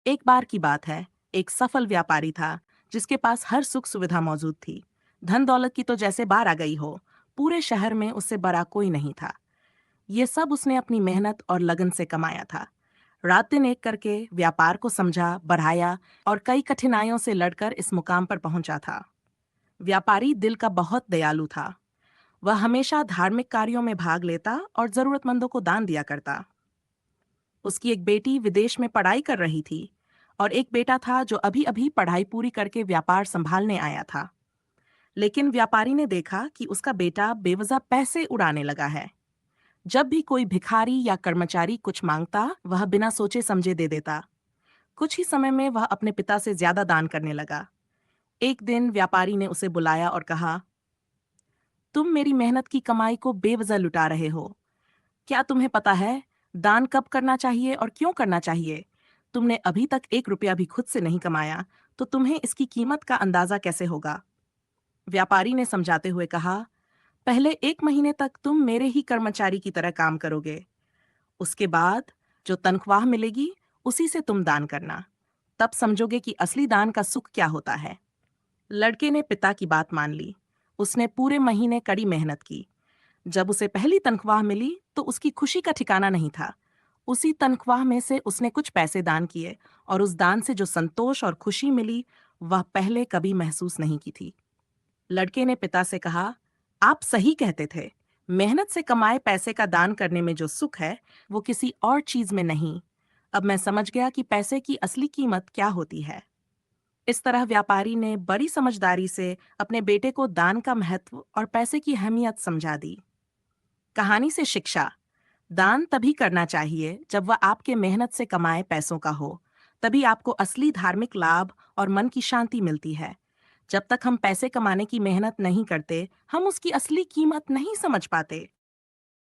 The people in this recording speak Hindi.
एक बार की बात है। एक सफल व्यापारी था जिसके पास हर सुख सुविधा मौजूद थी। धन दौलत की तो जैसे बाढ़ आ गई हो। पूरे शहर में उससे बड़ा कोई नहीं था। ये सब उसने अपनी मेहनत और लगन से कमाया था। रात दिन एक करके व्यापार को समझा, बढ़ाया और कई कठिनाइयों से लड़कर इस मुकाम पर पहुंचा था। व्यापारी दिल का बहुत दयालु था। वह हमेशा धार्मिक कार्यों में भाग लेता और जरूरतमंदों को दान दिया करता। उसकी एक बेटी विदेश में पढ़ाई कर रही थी और एक बेटा था जो अभी अभी पढ़ाई पूरी करके व्यापार संभालने आया था। लेकिन व्यापारी ने देखा कि उसका बेटा बेवजह पैसे उड़ाने लगा है। जब भी कोई भिखारी या कर्मचारी कुछ मांगता, वह बिना सोचे समझे दे देता। कुछ ही समय में वह अपने पिता से ज्यादा दान करने लगा। एक दिन व्यापारी ने उसे बुलाया और कहा, तुम मेरी मेहनत की कमाई को बेवजह लुटा रहे हो। क्या तुम्हें पता है दान कब करना चाहिए और क्यों करना चाहिए? तुमने अभी तक 1 रुपया भी खुद से नहीं कमाया, तो तुम्हें इसकी कीमत का अंदाजा कैसे होगा? व्यापारी ने समझाते हुए कहा, पहले 1 महीने तक तुम मेरे ही कर्मचारी की तरह काम करोगे। उसके बाद जो तनख्वाह मिलेगी, उसी से तुम दान करना। तब समझोगे कि असली दान का सुख क्या होता है। लड़के ने पिता की बात मान ली। उसने पूरे महीने कड़ी मेहनत की। जब उसे पहली तनख्वाह मिली तो उसकी खुशी का ठिकाना नहीं था। उसी तनख्वाह में से उसने कुछ पैसे दान किए और उस दान से जो संतोष और खुशी मिली, वह पहले कभी महसूस नहीं की थी। लड़के ने पिता से कहा, आप सही कहते थे। मेहनत से कमाए पैसे का दान करने में जो सुख है, वो किसी और चीज में नहीं। अब मैं समझ गया कि पैसे की असली कीमत क्या होती है। इस तरह व्यापारी ने बड़ी समझदारी से अपने बेटे को दान का महत्व और पैसे की अहमियत समझा दी। कहानी से शिक्षा। दान तभी करना चाहिए जब वह आपके मेहनत से कमाए पैसों का हो। तभी आपको असली धार्मिक लाभ और मन की शांति मिलती है। जब तक हम पैसे कमाने की मेहनत नहीं करते, हम उसकी असली कीमत नहीं समझ पाते।